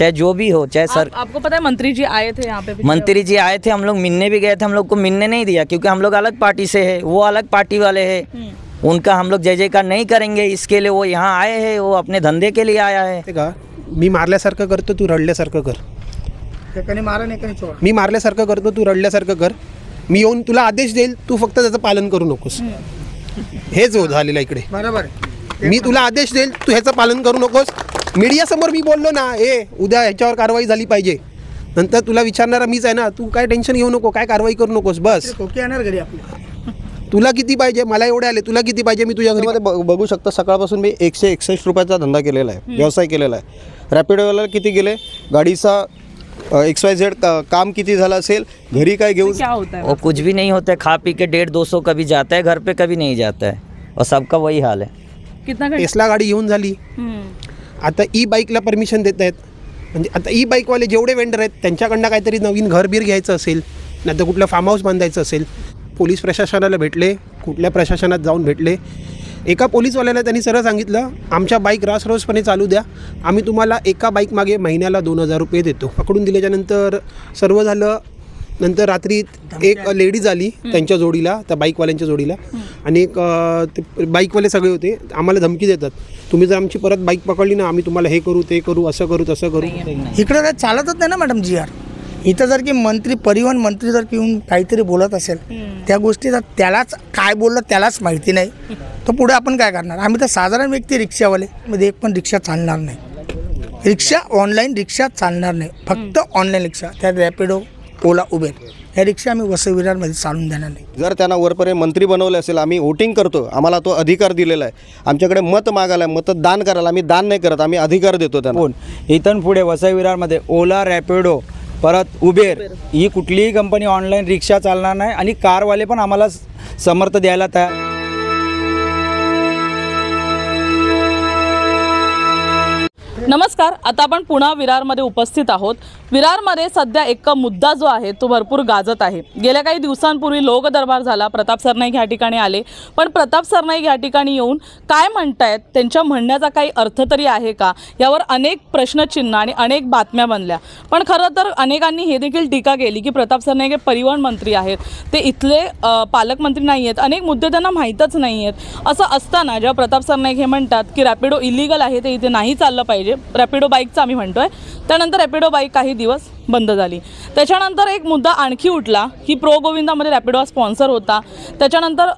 चाहे जो भी हो, चाहे सर। आपको पता है मंत्री जी आए थे यहाँ पे? मंत्री जी आए थे, हम लोग मिलने भी गए थे, हम लोग को मिलने नहीं दिया क्योंकि हम लोग अलग पार्टी से है, वो अलग पार्टी वाले है। उनका हम लोग जय जयकार नहीं करेंगे, इसके लिए वो यहाँ आए हैं, वो अपने धंधे के लिए आया है। का मी मारल्यासारखं करतो, तू रडल्यासारखं कर. मी मारल्यासारखं करतो, तू रडल्यासारखं कर. मी येऊन तुला आदेश देईल, तू फक्त त्याचं पालन करू नकोस. हेच हो झालेलं इकडे. बरोबर. मी तुला आदेश देईल, तू ह्याचं पालन करू नकोस. मीडियासमोर मी बोललो ना, उद्या ह्याच्यावर कारवाई झाली पाहिजे, नंतर तुला विचारणारा मीच आहे ना. तू काय टेन्शन घेऊ नको, काय कारवाई करू नकोस. बस येणार घरी आपल्या. तुला किती पाहिजे, मला एवढे आले, तुला किती पाहिजे, मी तुझ्या घरी. बघू शकता सकाळपासून मी 161 रुपयाचा धंदा केलेला आहे, व्यवसाय केलेला आहे. रॅपिडोवाला किती गेले, गाडीचा XYZ काम किती झालं असेल, घरी काय घेऊन. क्या होता है? वो कुछ भी नहीं होता है, खा पी के 150-200 कभी जाता है घर पे, कभी नहीं जाता है, और सबका वही हाल है. कितना घंटा? टेस्ला गाडी घेऊन झाली, आता ई बाईकला परमिशन देत आहेत. म्हणजे आता ई बाईकवाले जेवढे वेंडर आहेत त्यांच्याकडनं काहीतरी नवीन घरबीर घ्यायचं असेल, नाही तर कुठलं फार्म हाऊस बांधायचं असेल, पोलीस प्रशासनाला भेटले, कुठल्या प्रशासनात जाऊन भेटले. एका पोलीसवाल्याला त्यांनी सरळ सांगितलं, आमच्या बाईक रासरोसपणे चालू द्या, आम्ही तुम्हाला एका बाईक मागे महिन्याला 2000 रुपये देतो. पकडून दिल्याच्यानंतर सर्व झालं. नंतर रात्री एक लेडीज आली त्यांच्या जोडीला, त्या बाईकवाल्यांच्या जोडीला, आणि एक ते बाईकवाले सगळे होते. आम्हाला धमकी देतात, तुम्ही जर आमची परत बाईक पकडली ना, आम्ही तुम्हाला हे करू, ते करू, असं करू, तसं करू. इकडे काय चालतच नाही ना मॅडम GR. इथं जर की मंत्री, परिवहन मंत्री जर की येऊन काहीतरी बोलत असेल, त्या गोष्टीचा त्यालाच काय बोललं त्यालाच माहिती नाही, तर पुढे आपण काय करणार. आम्ही तर साधारण व्यक्ती, रिक्षावाले मध्ये एक पण रिक्षा चालणार नाही. रिक्षा ऑनलाईन रिक्षा चालणार नाही, फक्त ऑनलाईन रिक्षा, त्यात रॅपिडो, ओला, उबेर ह्या रिक्षा आम्ही वसई विरारमध्ये चालून देणार नाही. जर त्यांना वरपर्यंत मंत्री बनवले असेल, आम्ही वोटिंग करतो, आम्हाला तो अधिकार दिलेला आहे. आमच्याकडे मत मागायला, मतदान करायला आम्ही दान नाही करत, आम्ही अधिकार देतो त्यांना. इथून पुढे वसई विरारमध्ये ओला, रॅपिडो, परत उबेर ही कुठलीही कंपनी ऑनलाईन रिक्षा चालणार नाही, आणि कारवाले पण आम्हाला समर्थ द्यायला तयार. नमस्कार, आता आपण पुन्हा विरारमध्ये उपस्थित आहोत. विरारमध्ये सध्या एक मुद्दा जो आहे तो भरपूर गाजत आहे. गेल्या काही दिवसांपूर्वी लोकदरबार झाला, प्रताप सरनाईक ह्या ठिकाणी आले, पण प्रताप सरनाईक ह्या ठिकाणी येऊन काय म्हणतायत, त्यांच्या म्हणण्याचा काही अर्थ तरी आहे का, यावर अनेक प्रश्नचिन्ह आणि अनेक बातम्या बनल्या. पण खरं तर अनेकांनी हे देखील टीका केली की प्रताप सरनाईक हे परिवहन मंत्री आहेत, ते इथले पालकमंत्री नाही आहेत, अनेक मुद्दे त्यांना माहीतच नाही आहेत. असं असताना जेव्हा प्रताप सरनाईक हे म्हणतात की रॅपिडो इलिगल आहे, ते इथे नाही चाललं पाहिजे, रॅपिडो बाईकचं आम्ही म्हणतोय, त्यानंतर रॅपिडो बाईक काही दिवस बंद झाली. त्याच्यानंतर एक मुद्दा आणखी उठला की प्रो गोविंदामध्ये रॅपिडो हा स्पॉन्सर होता. त्याच्यानंतर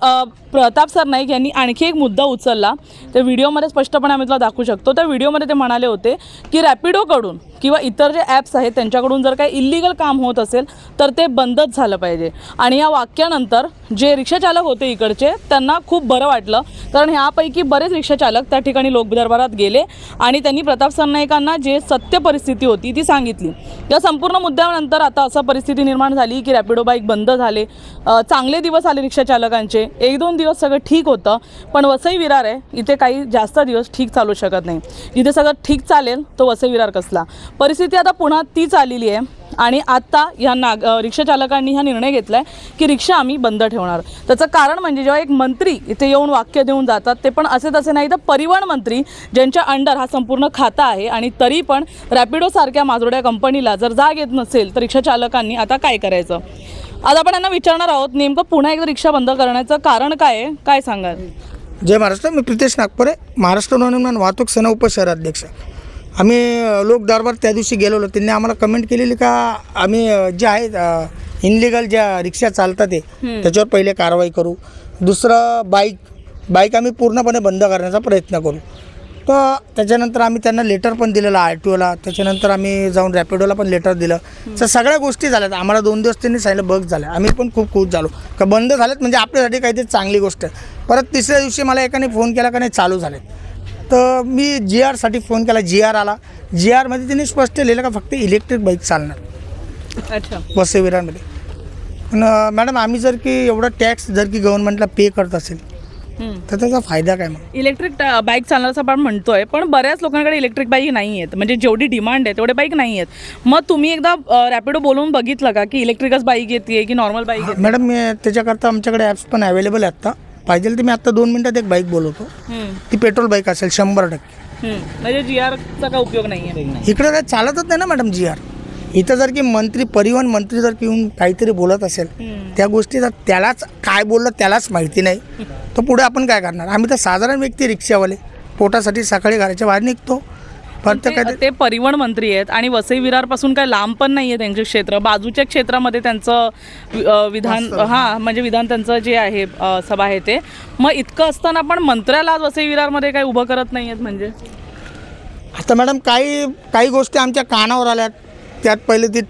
प्रताप सरनाईक यांनी आणखी एक मुद्दा उचलला, ते व्हिडिओमध्ये स्पष्टपणे आम्ही तुला दाखवू शकतो. त्या व्हिडिओमध्ये ते म्हणाले होते की रॅपिडोकडून किंवा इतर जे ॲप्स आहेत त्यांच्याकडून जर काही इल्लिगल काम होत असेल तर ते बंदच झालं पाहिजे. आणि या वाक्यानंतर जे रिक्षाचालक होते इकडचे त्यांना खूप बरं वाटलं, कारण ह्यापैकी बरेच रिक्षाचालक त्या ठिकाणी लोकदरबारात गेले आणि त्यांनी प्रताप सरनाईकांना जे सत्य परिस्थिती होती ती सांगितली. या संपूर्ण मुद्द्यानंतर आता असं परिस्थिती निर्माण झाली की रॅपिडो बाईक बंद झाले. चांगले दिवस आले रिक्षाचालकांचे, 1-2 दिवस सगळं ठीक होतं, पण वसई विरार आहे, इथे काही जास्त दिवस ठीक चालू शकत नाही. जिथे सगळं ठीक चालेल तो वसई विरार कसला. परिस्थिती आता पुन्हा तीच आलेली आहे आणि आता या रिक्षाचालकांनी हा निर्णय घेतला आहे की रिक्षा आम्ही बंद ठेवणार. त्याचं कारण म्हणजे जेव्हा एक मंत्री इथे येऊन वाक्य देऊन जातात, ते पण असे तसे नाही तर परिवहन मंत्री ज्यांच्या अंडर हा संपूर्ण खाता आहे, आणि तरी पण रॅपिडोसारख्या माजोड्या कंपनीला जर जाग येत नसेल तर रिक्षाचालकांनी आता काय करायचं. आज आपण यांना विचारणार आहोत नेमकं पुन्हा एकदा रिक्षा बंद करण्याचं कारण काय आहे, काय सांगाल. जय महाराष्ट्र. मी प्रितेश नागपुरे, महाराष्ट्र नवनिर्माण वाहतूक सेना उपशहराध्यक्ष. आम्ही लोक दरबार त्या दिवशी गेलेलो, त्यांनी आम्हाला कमेंट केलेली का आम्ही जे आहेत इनलिगल ज्या रिक्षा चालतात ते त्याच्यावर पहिले कारवाई करू. दुसरं बाईक आम्ही पूर्णपणे बंद करण्याचा प्रयत्न करू. तर त्याच्यानंतर आम्ही त्यांना लेटर पण दिलेलं RTOला, त्याच्यानंतर आम्ही जाऊन रॅपिडोला पण लेटर दिलं. तर सगळ्या गोष्टी झाल्यात. आम्हाला 2 दिवस त्यांनी सांगितलं बघ झालं, आम्ही पण खूप खुश झालो का बंद झालेत, म्हणजे आपल्यासाठी काहीतरी चांगली गोष्ट आहे. परत तिसऱ्या दिवशी मला एकाने फोन केला का नाही चालू झालेत, तर मी GRसाठी फोन केला. GR आला. GRमध्ये त्यांनी स्पष्ट लिहिलं का फक्त इलेक्ट्रिक बाईक चालणार. अच्छा. वसई विरारमध्ये. पण मॅडम आम्ही जर की एवढा टॅक्स जर की गव्हर्नमेंटला पे करत असेल तर त्याचा फायदा काय. मग इलेक्ट्रिक बाईक चालण्याचं आपण म्हणतोय, पण बऱ्याच लोकांकडे इलेक्ट्रिक बाईक नाही आहेत, म्हणजे जेवढी डिमांड आहे तेवढे बाईक नाही आहेत. मग तुम्ही एकदा रॅपिडो बोलवून बघितलं का की इलेक्ट्रिकच बाईक येते की नॉर्मल बाईक येते. मॅडम मी त्याच्याकरता आमच्याकडे ॲप्स पण अवेलेबल आहे. आत्ता पाहिजे तर मी आत्ता 2 मिनिटात एक बाईक बोलवतो. ती पेट्रोल बाईक असेल 100%. म्हणजे GRचा काय उपयोग नाही आहे. इकडे काय चालतच नाही ना मॅडम GR. इथं जर की मंत्री परिवहन मंत्री जर की येऊन काहीतरी बोलत असेल त्या गोष्टी जर त्यालाच काय बोललं त्यालाच माहिती नाही तर पुढे आपण काय करणार. आम्ही तर साधारण व्यक्ती रिक्षावाले पोटासाठी सकाळी घराच्या बाहेर निघतो. फक्त काय ते परिवहन मंत्री आहेत आणि वसई विरारपासून काय लांब पण नाही आहे त्यांचे क्षेत्र. बाजूच्या क्षेत्रामध्ये त्यांचं विधान म्हणजे विधान त्यांचं जे आहे सभा आहे ते. मग इतकं असताना पण मंत्र्याला आज वसई विरारमध्ये काही उभं करत नाही आहेत म्हणजे. आता मॅडम काही गोष्टी आमच्या कानावर आल्यात. त्यात पहिले ती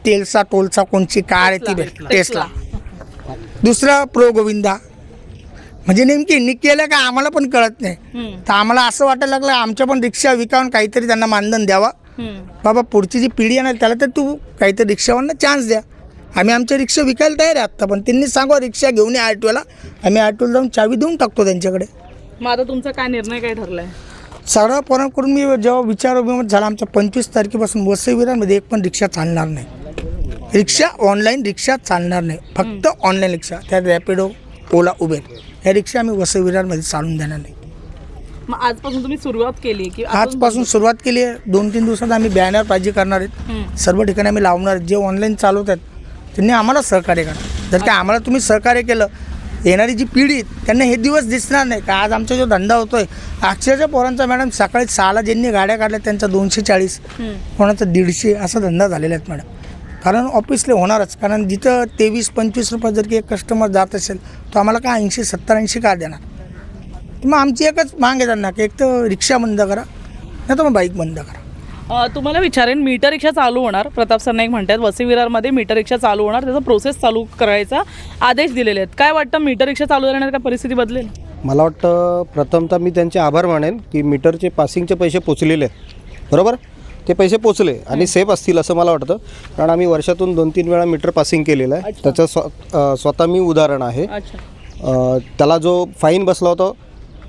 टोलचा कोणची कार आहे ती भेटली टेस्ला. दुसरा प्रो गोविंदा म्हणजे नेमकी यांनी केलं का आम्हाला पण कळत नाही. तर आम्हाला असं वाटायला लागलं आमच्या पण रिक्षा विकावून काहीतरी त्यांना मानधन द्यावा. बाबा पुढची जी पिढी आहे ना त्याला तर तू काहीतरी रिक्षावांना चान्स द्या. आम्ही आमच्या रिक्षा विकायला तयार आहे आत्ता पण त्यांनी सांगा रिक्षा घेऊन या ऑटोला. आम्ही ऑटोला जाऊन चावी देऊन टाकतो त्यांच्याकडे. मग आता तुमचा काय निर्णय काय ठरलाय. सगळं पोरांकडून करून मी जेव्हा विचार झाला आमच्या 25 तारखेपासून वसई विरारमध्ये एक पण रिक्षा चालणार नाही. रिक्षा ऑनलाईन रिक्षा चालणार नाही. फक्त ऑनलाईन रिक्षा त्यात रॅपिडो ओला उबेर या रिक्षा आम्ही वसई विरारमध्ये चालून देणार नाही. मग आजपासून तुम्ही सुरुवात केली की आजपासून सुरुवात केली आहे. 2-3 दिवसात आम्ही बॅनर पाहिजे करणार आहेत. सर्व ठिकाणी आम्ही लावणार आहेत. जे ऑनलाईन चालवत आहेत त्यांनी आम्हाला सहकार्य करा. जर का आम्हाला तुम्ही सहकार्य केलं येणारी जी पिढी त्यांना हे दिवस दिसणार नाही का आज आमचा जो धंदा होतोय अक्षरशः पोरांचा मॅडम सकाळी 6ला ज्यांनी गाड्या काढल्या त्यांचा 240 कोणाचा 150 असा धंदा झालेला आहे मॅडम. कारण ऑफिसला होणारच. कारण जिथं 23-25 रुपये जर की एक कस्टमर जात असेल तर आम्हाला काय 80-70-80 का देणार. मग आमची एकच माग आहे त्यांना की एक तर रिक्षा बंद करा नाही तर मग बाईक बंद करा. तुम्हाला विचारेन मीटर रिक्षा चालू होणार. प्रताप सर नाईक म्हणतात वसई विरारमध्ये मीटर रिक्षा चालू होणार. त्याचा प्रोसेस चालू करायचा आदेश दिलेले आहेत. काय वाटतं मीटर रिक्षा चालू झाल्यानंतर काय परिस्थिती बदलेल. मला वाटतं प्रथमतः मी त्यांचे आभार मानेन की मीटरचे पासिंगचे पैसे पोचलेले आहेत. बरोबर ते पैसे पोचले आणि सेफ असतील असं मला वाटतं. कारण आम्ही वर्षातून 2-3 वेळा मीटर पासिंग केलेलं आहे. त्याचं स्वतः मी उदाहरण आहे. त्याला जो फाईन बसला होता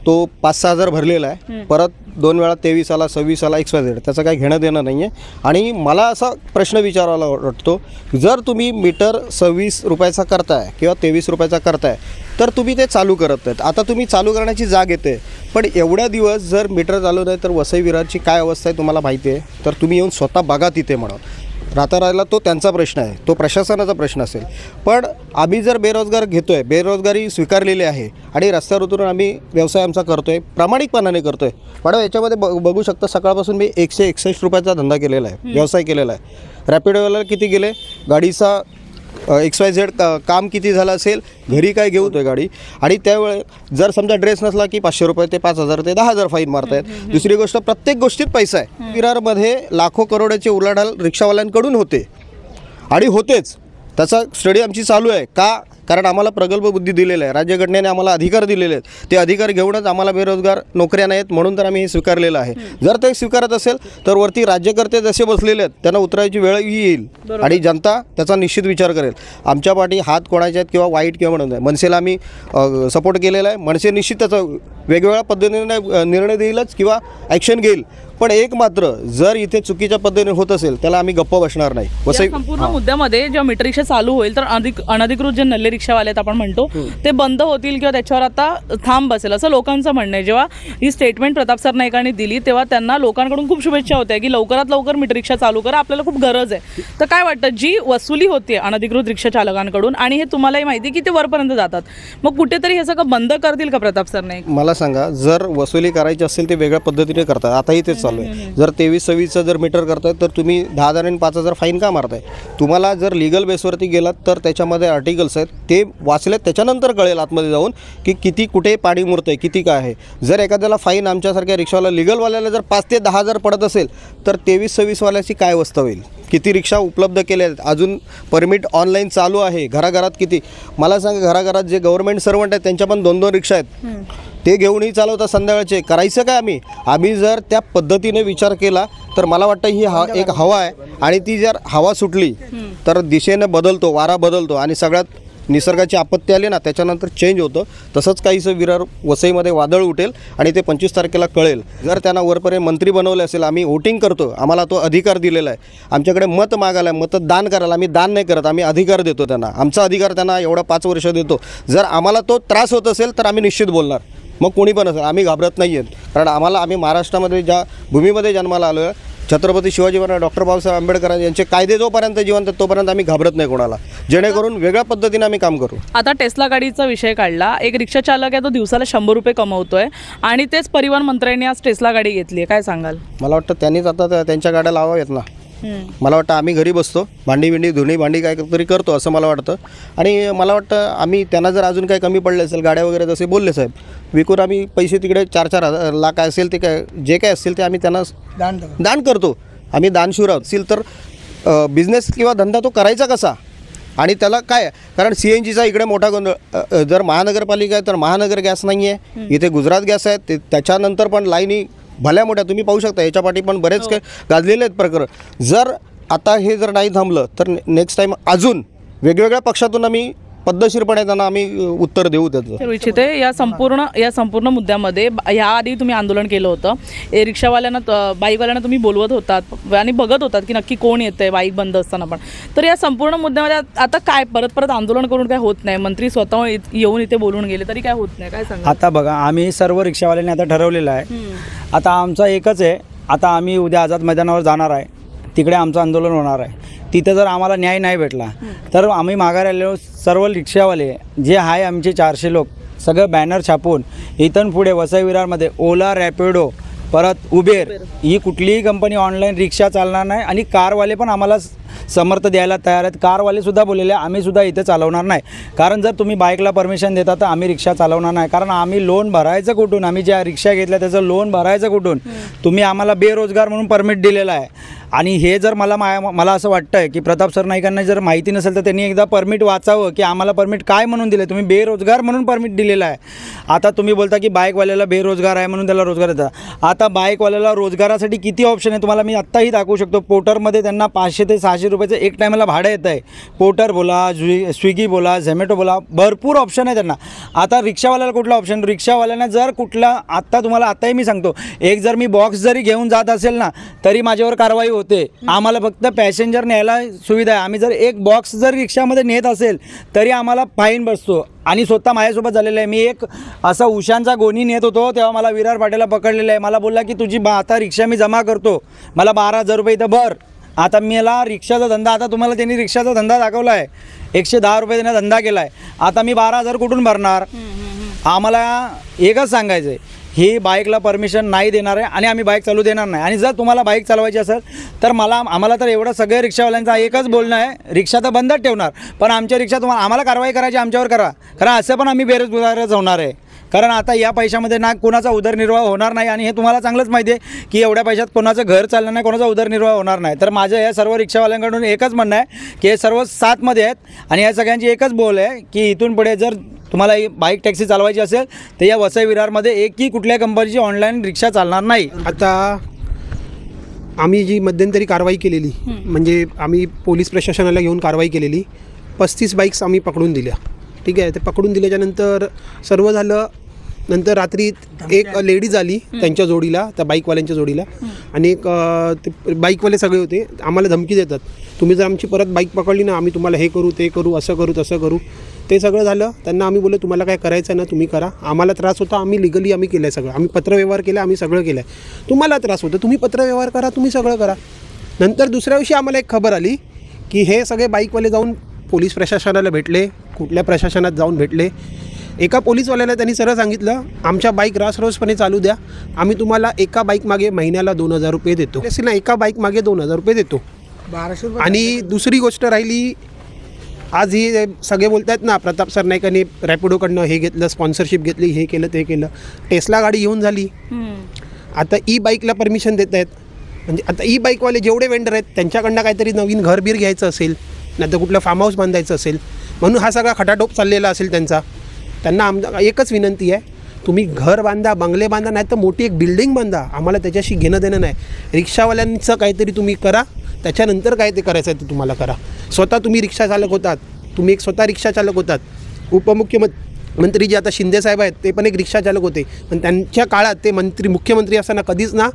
तो 5-6 हजार भरलेला आहे. परत 2 वेळा 23 आला 26 आला XYZ त्याचं काही घेणं देणं नाही आहे. आणि मला असा प्रश्न विचारायला वाटतो जर तुम्ही मीटर 26 रुपयाचा करताय किंवा 23 रुपयाचा करताय तर तुम्ही ते चालू करत नाहीत. आता तुम्ही चालू करण्याची जाग येते पण एवढ्या दिवस जर मीटर चालू नाही तर वसई विरारची काय अवस्था आहे तुम्हाला माहिती आहे. तर तुम्ही येऊन स्वतः बघा तिथे म्हणून. राहिला तो त्यांचा प्रश्न आहे तो प्रशासनाचा प्रश्न असेल. पण आम्ही जर बेरोजगार घेतो आहे बेरोजगारी स्वीकारलेली आहे आणि रस्त्यावर उतरून आम्ही व्यवसाय आमचा करतो आहे प्रामाणिकपणाने करतो आहे. मॅडम याच्यामध्ये बघू शकता सकाळपासून मी 161 रुपयाचा धंदा केलेला आहे व्यवसाय केलेला आहे. रॅपिडोवाला किती गेले गाडीचा XYZ काम किती झालं असेल घरी काय घेऊ तो गाडी आणि त्यावेळे जर समजा ड्रेस नसला की 500 रुपये ते 5,000 ते 10,000 फाईन मारतायत. दुसरी गोष्ट प्रत्येक गोष्टीत पैसा आहे. विरारमध्ये लाखो करोडाचे उलाढाल रिक्षावाल्यांकडून होते आणि होतेच. त्याचा स्टडी आमची चालू आहे का कारण आम्हाला प्रगल्भ बुद्धी दिलेलं आहे. राज्यघटनेने आम्हाला अधिकार दिलेले आहेत. ते अधिकार घेऊनच आम्हाला बेरोजगार नोकऱ्या नाहीत म्हणून तर आम्ही हे स्वीकारलेलं आहे. जर ते स्वीकारत असेल तर वरती राज्यकर्ते जसे बसलेले आहेत त्यांना उतरायची वेळ येईल आणि जनता त्याचा निश्चित विचार करेल. आमच्या पाठी हात कोणाचे आहेत किंवा वाईट किंवा म्हणून आहे. मनसेला आम्ही सपोर्ट केलेला आहे. मनसे निश्चित त्याचा वेगवेगळ्या पद्धतीने निर्णय देईलच किंवा ॲक्शन घेईल. पण एक मात्र जर इथे चुकीच्या पद्धतीने होत असेल त्याला आम्ही गप्प बसणार नाही. वसई संपूर्ण मुद्द्यामध्ये जेव्हा मीटर रिक्षा चालू होईल तर अनधिकृत जे नल्ले रिक्षावाले आहेत आपण म्हणतो ते बंद होतील किंवा त्याच्यावर आता थांब बसेल असं लोकांचं म्हणणं आहे. जेव्हा ही स्टेटमेंट प्रताप सर नाईकांनी दिली तेव्हा त्यांना लोकांकडून खूप शुभेच्छा होत्या की लवकरात लवकर मीटर रिक्षा चालू करा आपल्याला खूप गरज आहे. तर काय वाटतं जी वसुली होते अनधिकृत रिक्षा चालकांकडून आणि हे तुम्हालाही माहिती की ते वरपर्यंत जातात मग कुठेतरी हे सगळं बंद करतील का प्रताप सर नाईक. मला सांगा जर वसुली करायची असेल ते वेगळ्या पद्धतीने करतात. आताही तेच चालू आहे. जर 23-26 जर मीटर करताय तर तुम्ही 10,000 आणि 5,000 फाईन का मारताय. तुम्हाला जर लिगल बेसवरती गेलात तर त्याच्यामध्ये आर्टिकल्स आहेत ते वाचले त्याच्यानंतर कळेल आतमध्ये जाऊन की किती कुठे पाणी मुरतं आहे किती काय आहे. जर एखाद्याला फाईन आमच्यासारख्या रिक्षावाला लिगलवाल्याला जर 5 ते 10,000 पडत असेल तर 23-26 वाल्याची काय अवस्था होईल. किती रिक्षा उपलब्ध केल्या आहेत अजून परमिट ऑनलाईन चालू आहे. घराघरात किती मला सांगा घराघरात जे गव्हर्नमेंट सर्वंट आहेत त्यांच्या पण 2-2 रिक्षा आहेत ते घेऊनही चालवतात संध्याकाळचे. करायचं काय आम्ही जर त्या पद्धतीने विचार केला तर मला वाटतं ही एक हवा आहे आणि ती जर हवा सुटली तर दिशेने बदलतो वारा बदलतो आणि सगळ्यात निसर्गाची आपत्ती आली ना त्याच्यानंतर चेंज होतं. तसंच काहीसं विरार वसईमध्ये वादळ उठेल आणि ते 25 तारखेला कळेल. जर त्यांना वरपर्यंत मंत्री बनवले असेल आम्ही वोटिंग करतो आम्हाला तो अधिकार दिलेला आहे. आमच्याकडे मत मागायला आहे मतदान करायला आम्ही दान नाही करत आम्ही अधिकार देतो त्यांना. आमचा अधिकार त्यांना एवढा 5 वर्ष देतो. जर आम्हाला तो त्रास होत असेल तर आम्ही निश्चित बोलणार मग कोणी पण असेल, आम्ही घाबरत नाही आहेत. कारण आम्ही महाराष्ट्रामध्ये ज्या भूमीमध्ये जन्माला आलो आहे, छत्रपती शिवाजी महाराज, डॉक्टर बाबासाहेब आंबेडकर यांचे कायदे जोपर्यंत जिवंत तोपर्यंत आम्ही घाबरत नाही कोणाला, जेणेकरून वेगळ्या पद्धतीने आम्ही काम करू. आता टेस्ला गाडीचा विषय काढला, एक रिक्षा चालक आहे तो दिवसाला 100 रुपये कमवतोय आणि तेच परिवहन मंत्र्यांनी आज टेस्ला गाडी घेतली आहे, काय सांगाल? मला वाटतं त्यांनीच आता त्यांच्या गाड्या लावाव्यात ना. मला वाटतं आम्ही घरी बसतो, भांडी धुणी भांडी काय तरी करतो असं मला वाटतं. आणि मला वाटतं आम्ही त्यांना जर अजून काही कमी पडले असेल, गाड्या वगैरे जसे बोलले साहेब, विकून आम्ही पैसे तिकडे 4-4 लाख असेल ते काय जे काय असेल ते आम्ही त्यांना दान करतो. आम्ही दानशूर आहोत. असेल तर बिझनेस किंवा धंदा तो करायचा कसा आणि त्याला काय, कारण CNGचा इकडे मोठा गोंधळ. जर महानगरपालिका आहे तर महानगर गॅस नाही आहे, इथे गुजरात गॅस आहे, ते त्याच्यानंतर पण लाईनी भल्या मोठ्या तुम्ही पाहू शकता. याच्या पाठी पण बरेच काही गाजलेले आहेत प्रकरण. जर आता हे जर नाही थांबलं तर नेक्स्ट टाईम अजून वेगवेगळ्या पक्षातून आम्ही पद्धतशीरपणे त्यांना आम्ही उत्तर देऊ त्याचं. इच्छिते या संपूर्ण मुद्द्यामध्ये ह्याआधी तुम्ही आंदोलन केलं होतं, रिक्षावाल्यांना बाईकवाल्यांना तुम्ही बोलवत होतात आणि बघत होतात की नक्की कोण येतंय बाईक बंद असताना पण. तर या संपूर्ण मुद्द्यामध्ये आता काय परत आंदोलन करून काय होत नाही, मंत्री स्वतः येऊन इथे बोलून गेले तरी काय होत नाही, काय सांगा? आता बघा, आम्ही सर्व रिक्षावाल्यांनी आता ठरवलेलं आहे, आता आमचं एकच आहे, आता आम्ही उद्या आझाद मैदानावर जाणार आहे, तिकडे आमचं आंदोलन होणार आहे. तिथे जर आम्हाला न्याय नाही भेटला तर आम्ही माघारी आलेलो सर्व रिक्षावाले जे आहे आमचे 400 लोक सगळं बॅनर छापून इथून पुढे वसई विरारमध्ये ओला, रॅपिडो, परत उबेर ही कुठलीही कंपनी ऑनलाईन रिक्षा चालणार नाही. आणि कारवाले पण आम्हाला समर्थ द्यायला तयार आहेत. कारवालेसुद्धा बोललेले आम्ही सुद्धा इथे चालवणार नाही, कारण जर तुम्ही बाईकला परमिशन देता तर आम्ही रिक्षा चालवणार नाही. कारण आम्ही लोन भरायचं कुठून, आम्ही ज्या रिक्षा घेतल्या त्याचं लोन भरायचं कुठून? तुम्ही आम्हाला बेरोजगार म्हणून परमिट दिलेलं आहे. आणि हे जर मला असं वाटतं आहे की प्रताप सरनाईकांना जर माहिती नसेल तर त्यांनी एकदा परमिट वाचावं की आम्हाला परमिट काय म्हणून दिलं. तुम्ही बेरोजगार म्हणून परमिट दिलेलं आहे. आता तुम्ही बोलता की बाईकवाल्याला बेरोजगार आहे म्हणून त्याला रोजगार देतात. आता बाईकवाल्याला रोजगारासाठी किती ऑप्शन आहे तुम्हाला मी आत्ताही दाखवू शकतो. पोर्टरमध्ये त्यांना 500 ते 600 रुपयाचं एक टायमाला भाडं येतं आहे. पोर्टर बोला, स्विगी बोला, झोमॅटो बोला, भरपूर ऑप्शन आहे त्यांना. आता रिक्षावाल्याला कुठला ऑप्शन? रिक्षावाल्यांना जर कुठला आत्ताही मी सांगतो, एक जर मी बॉक्स जरी घेऊन जात असेल ना तरी माझ्यावर कारवाई होते. आम्हाला फक्त पॅसेंजर न्यायला सुविधा आहे. आम्ही जर एक बॉक्स जर रिक्षामध्ये नेत असेल तरी आम्हाला फाईन बसतो. आणि स्वतः माझ्यासोबत झालेलं आहे. मी एक असा उशांचा गोणी नेत होतो तेव्हा मला विरार पाटीलला पकडलेलं आहे. मला बोलला की तुझी आता रिक्षा मी जमा करतो, मला 12,000 रुपये इथं भर. आता मला रिक्षाचा धंदा, आता तुम्हाला त्यांनी रिक्षाचा धंदा दाखवला आहे, 110 रुपये त्यांना धंदा केला आहे. आता मी 12,000 कुठून भरणार? आम्हाला एकच सांगायचं आहे, ही बाईकला परमिशन नाही देणार आहे आणि आम्ही बाईक चालू देणार नाही. आणि जर तुम्हाला बाईक चालवायची असेल तर आम्हाला तर एवढं सगळ्या रिक्षावाल्यांचा एकच बोलणं आहे, रिक्षा तर बंदच ठेवणार, पण आमच्या रिक्षा आम्हाला कारवाई करायची आमच्यावर करा. कारण असं पण आम्ही बेरोजगारच होणार आहे. कारण आता या पैशामध्ये ना कोणाचा उदरनिर्वाह होणार नाही आणि हे तुम्हाला चांगलंच माहिती आहे की एवढ्या पैशात कोणाचं घर चालणार नाही, कोणाचा उदरनिर्वाह होणार नाही. तर माझं या सर्व रिक्षावाल्यांकडून एकच म्हणणं आहे की हे सर्व साथमध्ये आहेत आणि या सगळ्यांची एकच बोल आहे की इथून पुढे जर तुम्हाला बाईक टॅक्सी चालवायची असेल तर या वसई विरारमध्ये एकही कुठल्या कंपनीची ऑनलाईन रिक्षा चालणार नाही. आता आम्ही जी मध्यंतरी कारवाई केलेली, म्हणजे आम्ही पोलीस प्रशासनाला घेऊन कारवाई केलेली, 35 बाईक्स आम्ही पकडून दिल्या. ठीक आहे, ते पकडून दिल्याच्यानंतर सर्व झालं. नंतर रात्री एक लेडीज आली त्यांच्या जोडीला, त्या बाईकवाल्यांच्या जोडीला, आणि एक ते बाईकवाले सगळे होते. आम्हाला धमकी देतात, तुम्ही जर आमची परत बाईक पकडली ना आम्ही तुम्हाला हे करू, ते करू, असं करू, तसं करू. ते सगळं झालं. त्यांना आम्ही बोललो तुम्हाला काय करायचं आहे ना तुम्ही करा, आम्हाला त्रास होता, आम्ही लिगली आम्ही केलं आहे सगळं, आम्ही पत्रव्यवहार केला, आम्ही सगळं केलं आहे. तुम्हाला त्रास होतं तुम्ही पत्रव्यवहार करा, तुम्ही सगळं करा. नंतर दुसऱ्या दिवशी आम्हाला एक खबर आली की हे सगळे बाईकवाले जाऊन पोलीस प्रशासनाला भेटले, कुठल्या प्रशासनात जाऊन भेटले. एका पोलीसवाल्याला त्यांनी सरळ सांगितलं आमच्या बाईक रासरोसपणे चालू द्या, आम्ही तुम्हाला एका बाईक मागे महिन्याला 2,000 रुपये देतो. असेल ना, एका बाईक मागे 2,000 रुपये देतो. 1200 रुपये. आणि दुसरी गोष्ट राहिली, आज ही सगळे बोलत आहेत ना प्रताप सरनाईकांनी रॅपिडोकडनं हे घेतलं, स्पॉन्सरशिप घेतली, हे केलं, ते केलं. टेस्ला गाडी घेऊन झाली. आता बाईकला परमिशन देत आहेत. म्हणजे आता बाईकवाले जेवढे वेंडर आहेत त्यांच्याकडनं काहीतरी नवीन घरबीर घ्यायचं असेल, नाही तर कुठलं फार्म हाऊस बांधायचं असेल, म्हणून हा सगळा खटाटोप चाललेला असेल त्यांना एकच विनंती आहे, तुम्ही घर बांधा, बंगले बांधा, नाही तर मोठी एक बिल्डिंग बांधा, आम्हाला त्याच्याशी घेणं देणं नाही. रिक्षावाल्यांचं काहीतरी तुम्ही करा, त्याच्यानंतर काय ते करायचं आहे ते तुम्हाला करा. स्वतः तुम्ही रिक्षा चालक होतात, तुम्ही एक स्वतः रिक्षा चालक होतात. उपमुख्यमंत्री जे आता शिंदेसाहेब आहेत ते पण एक रिक्षा चालक होते, पण त्यांच्या काळात ते मुख्यमंत्री असताना कधीच ना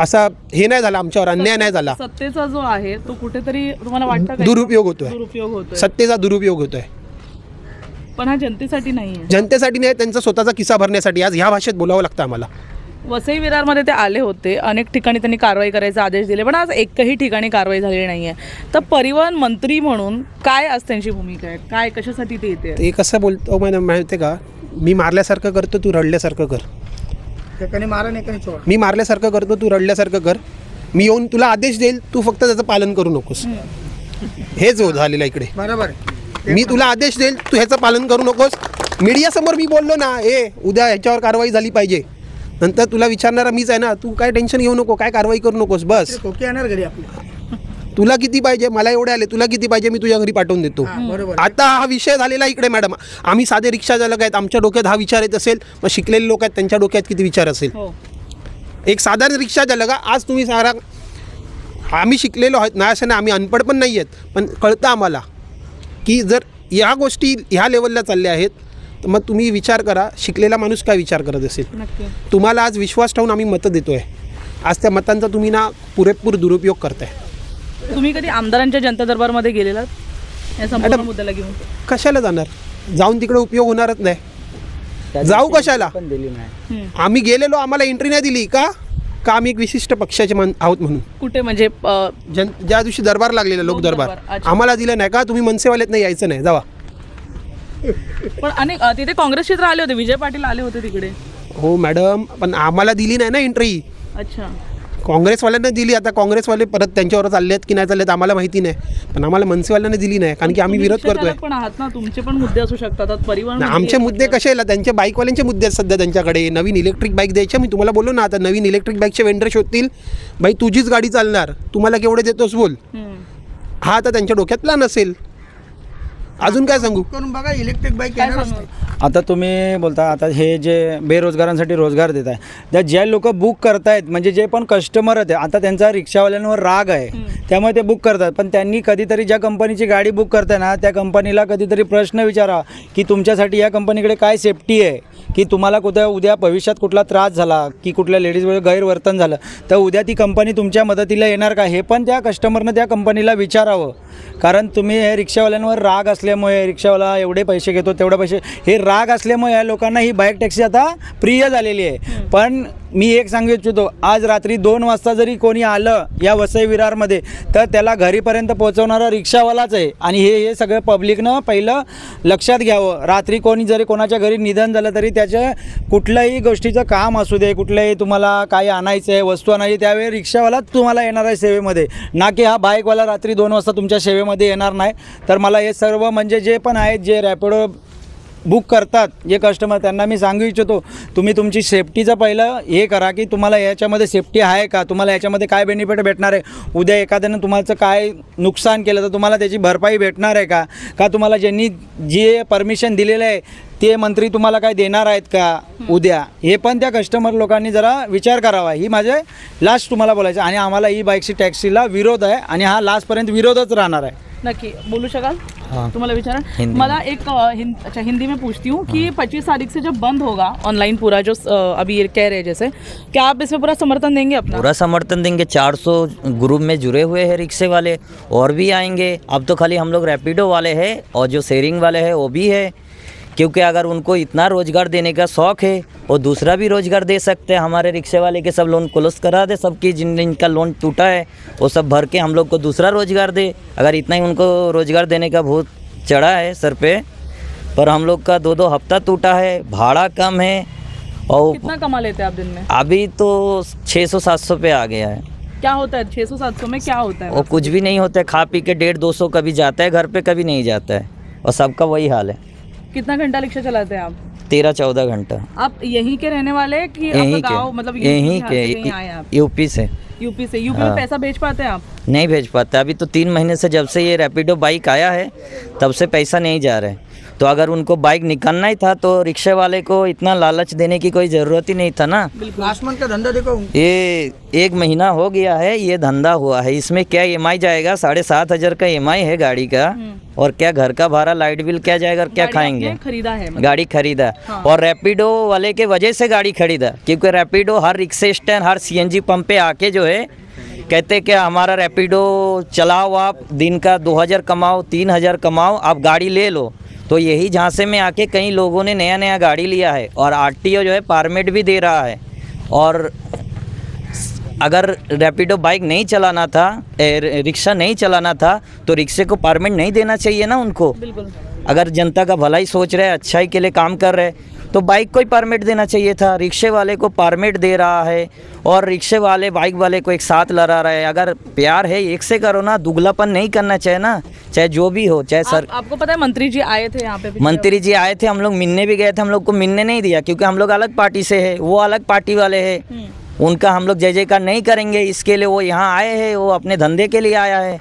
असा हे नाही झाला, आमच्यावर अन्याय नाही झाला. सत्तेचा जो आहे तो कुठेतरी तुम्हाला वाटतं दुरुपयोग होतोय, सत्तेचा दुरुपयोग होतोय. पण हा जनतेसाठी नाही आहे. जनतेसाठी नाही, त्यांचा स्वतःचा किस्सा भरण्यासाठी आज ह्या भाषेत बोलावं लागतं आम्हाला. वसई विरारमध्ये ते आले होते, अनेक ठिकाणी त्यांनी कारवाई करायचे आदेश दिले, पण आज एकही ठिकाणी कारवाई झालेली नाही आहे. तर परिवहन मंत्री म्हणून काय आज त्यांची भूमिका आहे, काय कशासाठी ते येते? ते कसं बोलतो मला माहिती आहे का, मी मारल्यासारखं करतो तू रडल्यासारखं कर. एकाने मारा नाही एकाने सोडा. मी मारल्यासारखं करतो तू रडल्यासारखं कर. मी येऊन तुला आदेश देईल, तू फक्त त्याचं पालन करू नकोस. हेच हो झालेलं इकडे. बरोबर. मी तुला आदेश देईल, तू ह्याचं पालन करू नकोस. मीडियासमोर मी बोललो ना, उद्या ह्याच्यावर कारवाई झाली पाहिजे, नंतर तुला विचारणारा मीच आहे ना. तू काय टेन्शन घेऊ नको, काय कारवाई करू नकोस. बस खोके येणार घरी आपले. तुला किती पाहिजे, मला एवढे आले, तुला किती पाहिजे मी तुझ्या घरी पाठवून देतो. बरोबर. आता हा विषय झालेला इकडे मॅडम. आम्ही साधे रिक्षा चालक आहेत, आमच्या डोक्यात हा विचार येत असेल, मग शिकलेले लोक आहेत त्यांच्या डोक्यात किती विचार असेल. एक साधारण रिक्षा चालक, आज तुम्ही सारा, आम्ही शिकलेलो आहोत ना, असं नाही आम्ही अनपढ पण नाही आहेत, पण कळतं आम्हाला की जर ह्या गोष्टी ह्या लेवलला चालल्या आहेत तर मग तुम्ही विचार करा शिकलेला माणूस काय विचार करत असेल. तुम्हाला आज विश्वास ठेवून आम्ही मतं देतो आहे, आज त्या मतांचा तुम्ही ना पुरेपूर दुरुपयोग करताय. तुम्ही कधी आमदारांच्या जनता दरबारमध्ये गेलेलात या संपूर्ण मुद्द्याला घेऊन? कशाला जाणार, जाऊन तिकडे उपयोग होणारच नाही. जाऊ कशाला, पण दिली नाही. आम्ही गेलेलो आम्हाला एंट्री नाही दिली का आम्ही एक विशिष्ट पक्षाचे आहोत म्हणून. कुठे म्हणजे ज्या दिवशी दरबार लागलेला लोक दरबार अच्छा. आम्हाला दिलं नाही का, तुम्ही मनसेवालेत नाही यायचं नाही, जावा. पण अनेक तिथे काँग्रेस क्षेत्र आले होते, विजय पाटील आले होते तिकडे. हो मॅडम, पण आम्हाला दिली नाही ना एंट्री. अच्छा. काँग्रेसवाल्यांना दिली, आता काँग्रेसवाले परत त्यांच्यावर चालले आहेत की नाही चालले आम्हाला माहिती नाही, पण आम्हाला मनसेवाल्यांना दिली नाही कारण की आम्ही विरोध करतोय. पण आहात ना, तुमचे पण मुद्दे असू शकतात परिवहन. आमचे मुद्दे कशाला, त्यांच्या बाईकवाल्यांचे मुद्दे आहेत सध्या त्यांच्याकडे. नवीन इलेक्ट्रिक बाईक द्यायच्या, मी तुम्हाला बोललो ना, आता नवीन इलेक्ट्रिक बाईकचे वेंडर शोधतील. बाई तुझीच गाडी चालणार, तुम्हाला केवढे देतोस बोल. हा आता त्यांच्या डोक्यात प्लॅन असेल, अजून काय सांगू. करून बघा इलेक्ट्रिक बाईक येणारच नाही. आता तुम्ही बोलता, आता हे जे बेरोजगारांसाठी रोजगार देत आहे, त्या ज्या लोक बुक करतायत म्हणजे जे पण कस्टमर आहेत, आता त्यांचा रिक्षावाल्यांवर राग आहे त्यामुळे ते बुक करतात. पण त्यांनी कधीतरी ज्या कंपनीची गाडी बुक करताय ना, त्या कंपनीला कधीतरी प्रश्न विचारा की तुमच्यासाठी या कंपनीकडे काय सेफ्टी आहे, की तुम्हाला कुठे उद्या भविष्यात कुठला त्रास झाला की कुठल्या लेडीजवर गैरवर्तन झालं तर उद्या ती कंपनी तुमच्या मदतीला येणार का, हे पण त्या कस्टमरनं त्या कंपनीला विचारावं. कारण तुम्ही हे रिक्षावाल्यांवर राग असल्यामुळे, रिक्षावाला एवढे पैसे घेतो तेवढे पैसे, हे राग असल्यामुळे या लोकांना ही बाईक टॅक्सी आता प्रिय झालेली आहे. पण मी एक सांगू इच्छितो, आज रात्री 2 वाजता जरी कोणी आलं या वसई विरारमध्ये तर त्याला घरीपर्यंत पोहोचवणारा रिक्षावालाच आहे. आणि हे सगळं पब्लिकनं पहिलं लक्षात घ्यावं. रात्री कोणी जरी कोणाच्या घरी निधन झालं तरी त्याच्या कुठल्याही गोष्टीचं काम असू दे, कुठल्याही तुम्हाला काही आणायचं आहे, वस्तू आणायची, त्यावेळी रिक्षावालाच तुम्हाला येणार आहे सेवेमध्ये, ना की हा बाईकवाला रात्री 2 वाजता तुमच्या सेवेमध्ये येणार नाही. तर मला हे सर्व म्हणजे जे पण आहेत, जे रॅपिडो बुक करतात जे कस्टमर, त्यांना मी सांगू इच्छितो, तुम्ही तुमची सेफ्टीचं पहिलं हे करा की तुम्हाला याच्यामध्ये सेफ्टी आहे का, तुम्हाला याच्यामध्ये काय बेनिफिट भेटणार आहे, उद्या एखाद्यानं तुम्हाला काय नुकसान केलं तर तुम्हाला त्याची भरपाई भेटणार आहे का, का तुम्हाला ज्यांनी जे परमिशन दिलेलं आहे ते मंत्री तुम्हाला काय देणार आहेत का उद्या, हे पण त्या कस्टमर लोकांनी जरा विचार करावा. ही माझे लास्ट तुम्हाला बोलायचं. आणि आम्हाला ई बाईकची टॅक्सीला विरोध आहे आणि हा लास्टपर्यंत विरोधच राहणार आहे. नक्की बोलू शकाल? तुम्हाला विचारा मला एक अच्छा हिंदी में पूछती हूँ कि 25 तारीख से जब बंद होगा ऑनलाइन पूरा जो अभी ये कह रहे जैसे, क्या आप इसमें पूरा समर्थन देंगे अपना? पूरा समर्थन देंगे. 400 ग्रुप में जुड़े हुए हैं रिक्शे वाले, और भी आएंगे. अब तो खाली हम लोग रैपिडो वाले हैं और जो शेयरिंग वाले हैं वो भी है, क्योंकि अगर उनको इतना रोज़गार देने का शौक़ है और दूसरा भी रोज़गार दे सकते हैं. हमारे रिक्शे वाले के सब लोन क्लोज करा दे, सबकी जिनका लोन टूटा है वो सब भर के हम लोग को दूसरा रोज़गार दे. अगर इतना ही उनको रोज़गार देने का भूत चढ़ा है सर पे, पर हम लोग का 2-2 हफ्ता टूटा है, भाड़ा कम है. और कितना कमा लेते हैं आप दिन में? अभी तो 600-700 पे आ गया है. क्या होता है 600-700 में, क्या होता है? और कुछ भी नहीं होता है, खा पी के 150-200 कभी जाता है घर पे, कभी नहीं जाता है, और सबका वही हाल है. कितना घंटा रिक्शा चलाते हैं आप? 13-14 घंटा. आप यहीं के रहने वाले हैं कि यहीं आपका गाँव, मतलब यहीं के आए आप? यूपी से. यूपी से? यूपी में पैसा भेज पाते हैं आप? नहीं भेज पाता. अभी तो 3 महीने से जब से ये रैपिडो बाइक आया है तब से पैसा नहीं जा रहा है. तो अगर उनको बाइक निकालना ही था तो रिक्शे वाले को इतना लालच देने की कोई ज़रूरत ही नहीं था ना. लास्ट मंथ का धंधा देखो, ये 1 महीना हो गया है ये धंधा हुआ है, इसमें क्या EMI जाएगा, 7,500 का EMI है गाड़ी का, और क्या घर का भाड़ा, लाइट बिल क्या जाएगा, क्या खाएंगे. खरीदा है मतलब? गाड़ी खरीदा. हाँ. और रैपिडो वाले के वजह से गाड़ी खरीदा, क्योंकि रैपिडो हर रिक्शे स्टैंड, हर CNG पंप पे आके जो है कहते कि हमारा रैपिडो चलाओ, आप दिन का 2,000 कमाओ, 3,000 कमाओ, आप गाड़ी ले लो. तो यही झांसे में आके कई लोगों ने नया नया गाड़ी लिया है और आरटीओ जो है परमिट भी दे रहा है। और अगर रैपिडो बाइक नहीं चलाना था, रिक्शा नहीं चलाना था, तो रिक्शे को परमिट नहीं देना चाहिए ना उनको। बिल्कुल। अगर जनता का भलाई सोच रहे, अच्छाई के लिए काम कर रहे, तो बाइक को ही परमिट देना चाहिए था। रिक्शे वाले को परमिट दे रहा है और रिक्शे वाले बाइक वाले को एक साथ लड़ा रहा है। अगर प्यार है एक से करो ना, दुगलापन नहीं करना चाहिए ना, चाहे जो भी हो, चाहे सर। आपको पता है मंत्री जी आए थे यहाँ पे? मंत्री जी आए थे, हम लोग मिलने भी गए थे, हम लोग को मिलने नहीं दिया क्योंकि हम लोग अलग पार्टी से है, वो अलग पार्टी वाले हैं। उनका हम लोग जय जयकार नहीं करेंगे, इसके लिए वो यहाँ आए हैं, वो अपने धंधे के लिए आया है।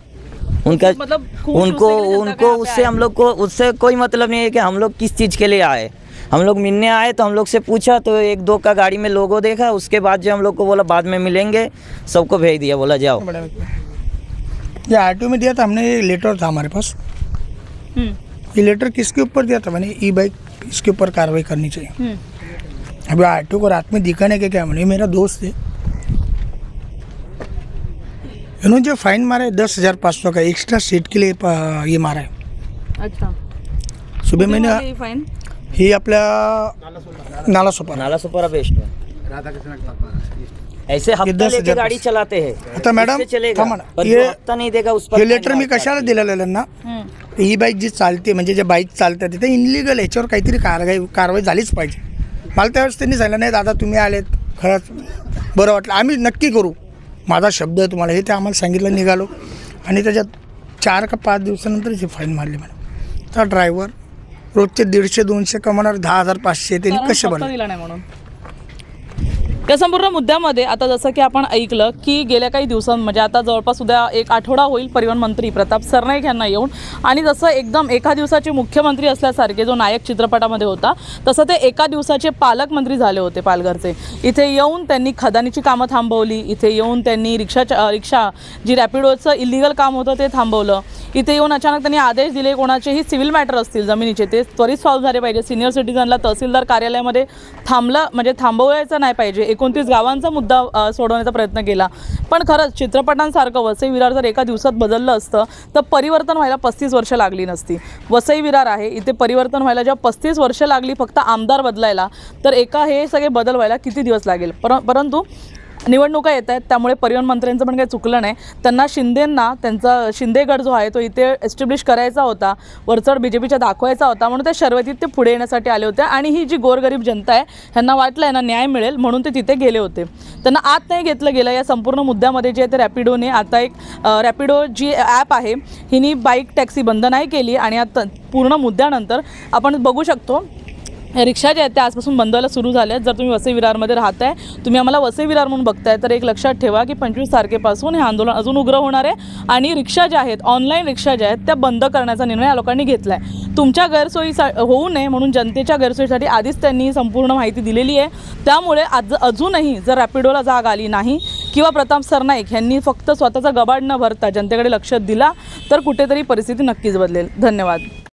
उनका मतलब उनको उससे हम लोग को उससे कोई मतलब नहीं है कि हम लोग किस चीज़ के लिए आए। हम लोग मिलने आए तो हम लोग से पूछा तो एक दो का गाड़ी में लोगो देखा, उसके बाद जो हम लोग को बोला बाद में मिलेंगे, सबको भेज दिया, बोला जाओ। ये आरटीओ में दिया था हमने, ये लेटर था हमारे पास। ये लेटर किसके ऊपर दिया था? मैंने ई बाइक इसके ऊपर कार्रवाई करनी चाहिए। अभी आरटीओ को रात में दिखाने के क्या, मैंने मेरा दोस्त है, इन्होंने जो फाइन मारा है 10,500 का एक्स्ट्रा सीट के लिए ये मारा है। अच्छा, सुबह मैंने फाइन ही आपल्या नालासोपारा नालासोपारा बेस्ट है। ऐसे हफ्ता 10,000 लेके गाडी चलाते हैं। आता मॅडम इससे चलेगा, थांबा ना. पर हे- जो हफ्ता नहीं देगा उस पर हे लेटर मी कशाला दिलेलं ना, ही बाईक जी चालते म्हणजे ज्या बाईक चालतात तिथे इनलिगल याच्यावर काहीतरी कारवाई झालीच पाहिजे. मला त्यावेळेस त्यांनी सांगितलं नाही दादा तुम्ही आलेत खरंच बरं वाटलं, आम्ही नक्की करू, माझा शब्द आहे तुम्हाला, हे ते आम्हाला सांगितलं. निघालो आणि त्याच्यात 4 का 5 दिवसानंतर हे फाईन मारली मॅडम. तर ड्रायव्हर रोजचे 150-200 कमावणार, 10,500 त्यांनी कसे हप्ता बनले? दिला नाही म्हणून. या संपूर्ण मुद्द्यामध्ये आता जसं की आपण ऐकलं की गेल्या काही दिवसां म्हणजे आता जवळपास उद्या 1 आठवडा होईल परिवहन मंत्री प्रताप सरनाईक यांना येऊन, आणि जसं एकदम एका दिवसाचे मुख्यमंत्री असल्यासारखे जो नायक चित्रपटामध्ये होता तसं ते एका दिवसाचे पालकमंत्री झाले होते पालघरचे. इथे येऊन त्यांनी खदानीची कामं थांबवली, इथे येऊन त्यांनी रिक्षा जी रॅपिडोचं इलिगल काम होतं ते थांबवलं. इथे येऊन अचानक त्यांनी आदेश दिले कोणाचेही सिव्हिल मॅटर असतील जमिनीचे ते त्वरित सॉल्व्ह झाले पाहिजे. सिनियर सिटीजनला तहसीलदार कार्यालयामध्ये थांबवायचं नाही पाहिजे. 29 गावांचा मुद्दा सोडवण्याचा प्रयत्न केला. पण खरंच चित्रपटांसारखं वसई विरार जर एका दिवसात बदललं असतं तर परिवर्तन व्हायला 35 वर्ष लागली नसती. वसई विरार आहे, इथे परिवर्तन व्हायला जेव्हा 35 वर्ष लागली फक्त आमदार बदलायला, तर हे सगळे बदल व्हायला किती दिवस लागेल. परंतु निवडणुका येत आहेत त्यामुळे परिवहन मंत्र्यांचं पण काही चुकलं नाही. त्यांना त्यांचा शिंदेगड जो आहे तो इथे एस्टॅब्लिश करायचा होता, वरचढ बीजेपीच्या दाखवायचा होता, म्हणून ते शर्वतीत ते पुढे येण्यासाठी आले होते. आणि ही जी गोरगरीब जनता आहे ह्यांना वाटलं आहे ना न्याय मिळेल म्हणून ते तिथे गेले होते. त्यांना आत नाही घेतलं गेलं. या संपूर्ण मुद्द्यामध्ये जे ते रॅपिडोने आता एक रॅपिडो जी ॲप आहे हिनी बाईक टॅक्सी बंद नाही केली, आणि आता पूर्ण मुद्द्यानंतर आपण बघू शकतो रिक्षा ज्या आहेत त्या आजपासून बंद व्हायला सुरू झाल्या आहेत. जर तुम्ही वसई विरारमध्ये राहताय, तुम्ही आम्हाला वसई विरार म्हणून बघताय, तर एक लक्षात ठेवा की 25 तारखेपासून हे आंदोलन अजून उग्र होणार आहे. आणि रिक्षा ज्या आहेत, ऑनलाईन रिक्षा ज्या आहेत त्या बंद करण्याचा निर्णय या लोकांनी घेतला आहे. तुमच्या गैरसोयी होऊ नये म्हणून जनतेच्या गैरसोयीसाठी आधीच त्यांनी संपूर्ण माहिती दिलेली आहे. त्यामुळे अजूनही जर रॅपिडोला जाग आली नाही किंवा प्रताप सरनाईक यांनी फक्त स्वतःचा गबाड न भरता जनतेकडे लक्ष दिला तर कुठेतरी परिस्थिती नक्कीच बदलेल. धन्यवाद.